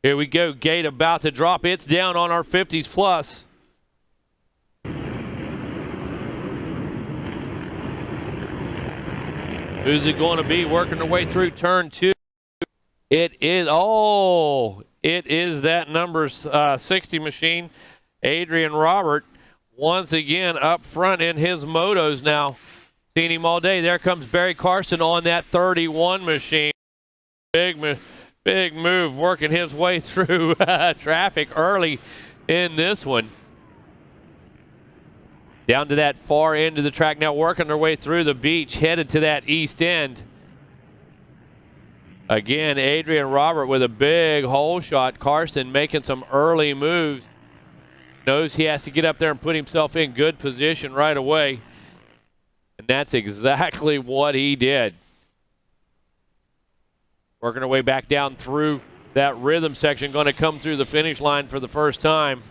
Here we go, gate about to drop. It's down on our 50s plus. Who's it going to be working their way through turn 2? It is that number 60 machine, Adrian Robert, once again up front in his motos now. Seen him all day. There comes Barry Carson on that 31 machine. Big move, working his way through traffic early in this one. Down to that far end of the track now, working their way through the beach, headed to that east end. Again, Adrian Robert with a big hole shot. Carson making some early moves. Knows he has to get up there and put himself in good position right away. And that's exactly what he did. Working our way back down through that rhythm section, going to come through the finish line for the first time.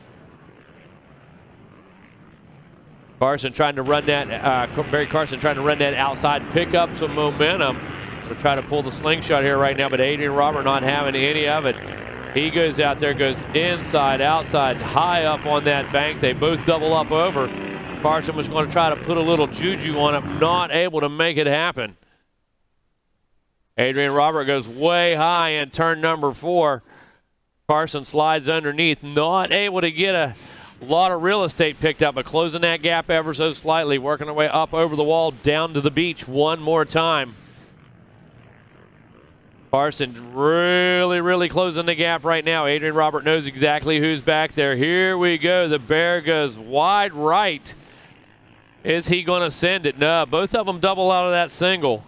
Carson trying to run that, Barry Carson trying to run that outside, pick up some momentum. We'll try to pull the slingshot here right now, but Adrian Robert not having any of it. He goes out there, goes inside, outside, high up on that bank. They both double up over. Carson was going to try to put a little juju on it, not able to make it happen. Adrian Robert goes way high in turn number 4. Carson slides underneath, not able to get a lot of real estate picked up, but closing that gap ever so slightly, working their way up over the wall, down to the beach one more time. Carson really closing the gap right now. Adrian Robert knows exactly who's back there. Here we go. The bear goes wide right. Is he going to send it? No, both of them double out of that single.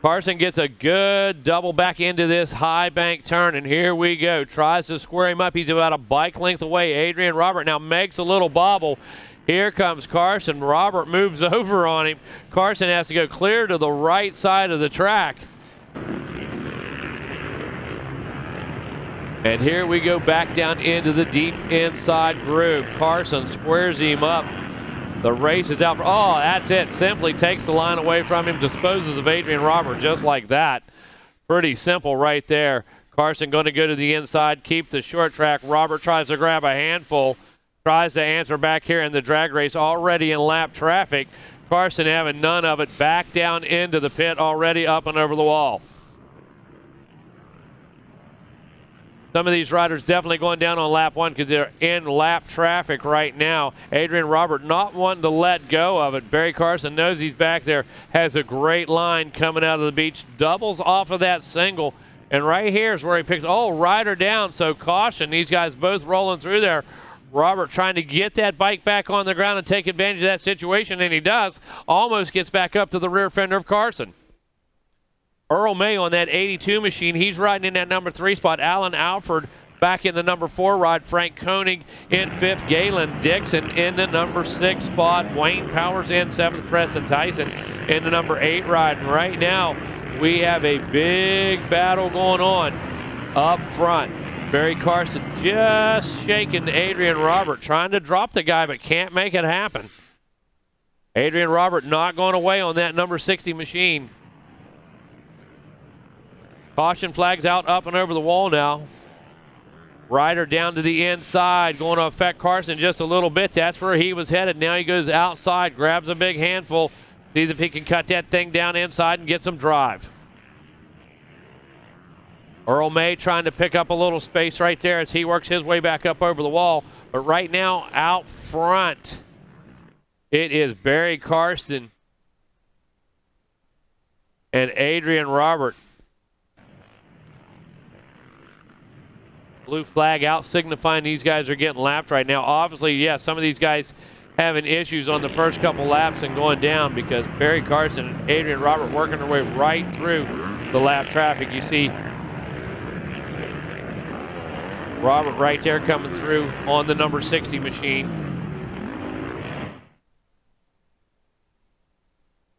Carson gets a good double back into this high bank turn, and here we go. Tries to square him up. He's about a bike length away. Adrian Robert now makes a little bobble. Here comes Carson. Robert moves over on him. Carson has to go clear to the right side of the track. And here we go back down into the deep inside groove. Carson squares him up. The race is out. Oh, that's it. Simply takes the line away from him, disposes of Adrian Robert just like that. Pretty simple right there. Carson going to go to the inside, keep the short track. Robert tries to grab a handful, tries to answer back here in the drag race, already in lap traffic. Carson having none of it, back down into the pit, already up and over the wall. Some of these riders definitely going down on lap 1 because they're in lap traffic right now. Adrian Robert not wanting to let go of it. Barry Carson knows he's back there, has a great line coming out of the beach, doubles off of that single, and right here is where he picks, rider down, so caution. These guys both rolling through there. Robert trying to get that bike back on the ground and take advantage of that situation, and he does. Almost gets back up to the rear fender of Carson. Earl May on that 82 machine. He's riding in that number 3 spot. Alan Alford back in the number 4 ride. Frank Koenig in 5th. Galen Dixon in the number 6 spot. Wayne Powers in 7th. Preston Tyson in the number 8 ride. And right now, we have a big battle going on up front. Barry Carson just shaking Adrian Robert, trying to drop the guy, but can't make it happen. Adrian Robert not going away on that number 60 machine. Caution flags out, up and over the wall now. Rider down to the inside, going to affect Carson just a little bit. That's where he was headed. Now he goes outside, grabs a big handful, sees if he can cut that thing down inside and get some drive. Earl May trying to pick up a little space right there as he works his way back up over the wall. But right now, out front, it is Barry Carson and Adrian Robert. Blue flag out, signifying these guys are getting lapped right now. Obviously, yeah, some of these guys having issues on the first couple laps and going down because Barry Carson and Adrian Robert working their way right through the lap traffic. You see Robert right there coming through on the number 60 machine.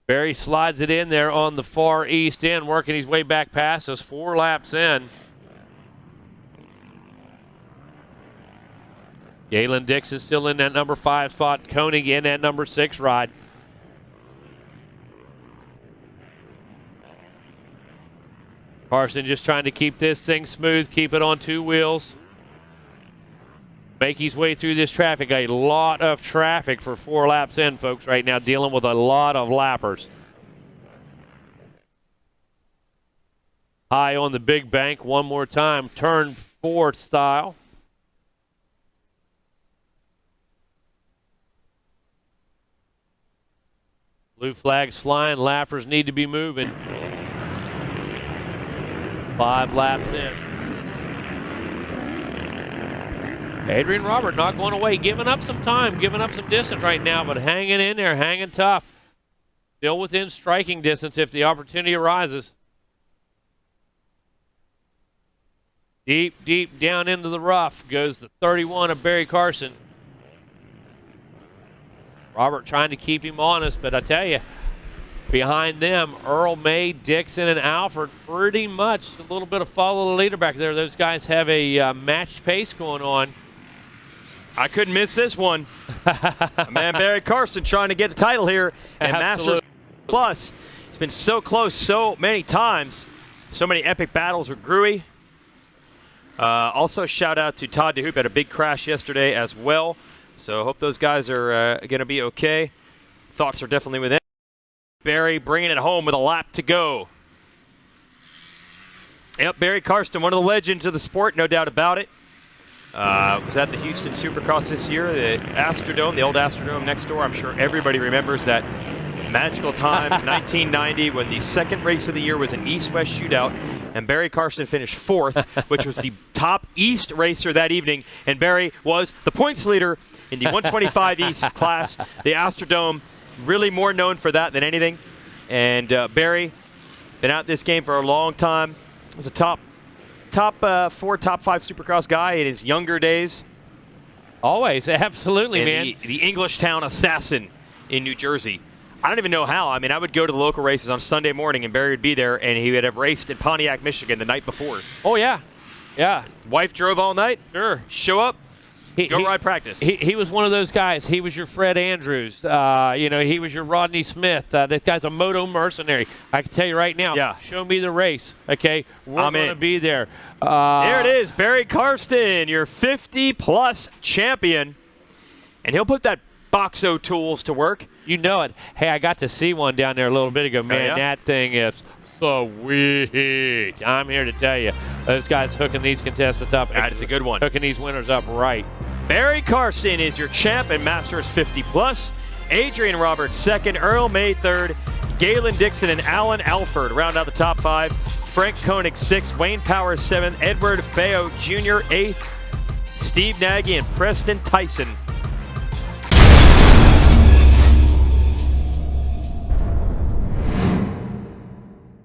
Barry slides it in there on the far east end, working his way back past us, 4 laps in. Galen Dixon still in that number 5 spot. Koenig in that number 6 ride. Carson just trying to keep this thing smooth, keep it on 2 wheels. Make his way through this traffic. A lot of traffic for 4 laps in, folks, right now, dealing with a lot of lappers. High on the big bank one more time, turn 4 style. Blue flags flying, lappers need to be moving. 5 laps in. Adrian Robert not going away, giving up some time, giving up some distance right now, but hanging in there, hanging tough. Still within striking distance if the opportunity arises. Deep, deep down into the rough goes the 31 of Barry Carson. Robert trying to keep him honest, but I tell you, behind them, Earl May, Dixon, and Alford, pretty much a little bit of follow the leader back there. Those guys have a matched pace going on. I couldn't miss this one. Man, Barry Carson trying to get a title here and Masters Plus. It's been so close so many times. So many epic battles with Gruy. Also, shout out to Todd DeHoop. Had a big crash yesterday as well. So hope those guys are going to be okay. Thoughts are definitely with him. Barry bringing it home with a lap to go. Yep, Barry Carson, one of the legends of the sport, no doubt about it. Was at the Houston Supercross this year, the Astrodome, the old Astrodome next door. I'm sure everybody remembers that magical time in 1990 when the second race of the year was an East-West shootout, and Barry Carson finished 4th, which was the top East racer that evening, and Barry was the points leader in the 125 East class. The Astrodome, really more known for that than anything. And Barry, been out this game for a long time. Was a top 4, top 5 Supercross guy in his younger days. Always, absolutely, and man. The Englishtown assassin in New Jersey. I don't even know how. I mean, I would go to the local races on Sunday morning, and Barry would be there, and he would have raced in Pontiac, Michigan the night before. Oh, yeah. Yeah. Wife drove all night. Sure. Show up. Go ride practice. He was one of those guys. He was your Fred Andrews. He was your Rodney Smith. This guy's a moto mercenary. I can tell you right now. Yeah. Show me the race. Okay, we're going to be there. There it is, Barry Carson, your 50-plus champion, and he'll put that Boxo tools to work. You know it. Hey, I got to see one down there a little bit ago. Man, that thing is sweet. I'm here to tell you, those guys hooking these contestants up. That's a good one. Hooking these winners up right. Barry Carson is your champ in Masters 50+. Adrian Roberts second, Earl May third, Galen Dixon and Alan Alford round out the top 5. Frank Koenig 6th, Wayne Powers 7th, Edward Bayo Jr. 8th, Steve Nagy and Preston Tyson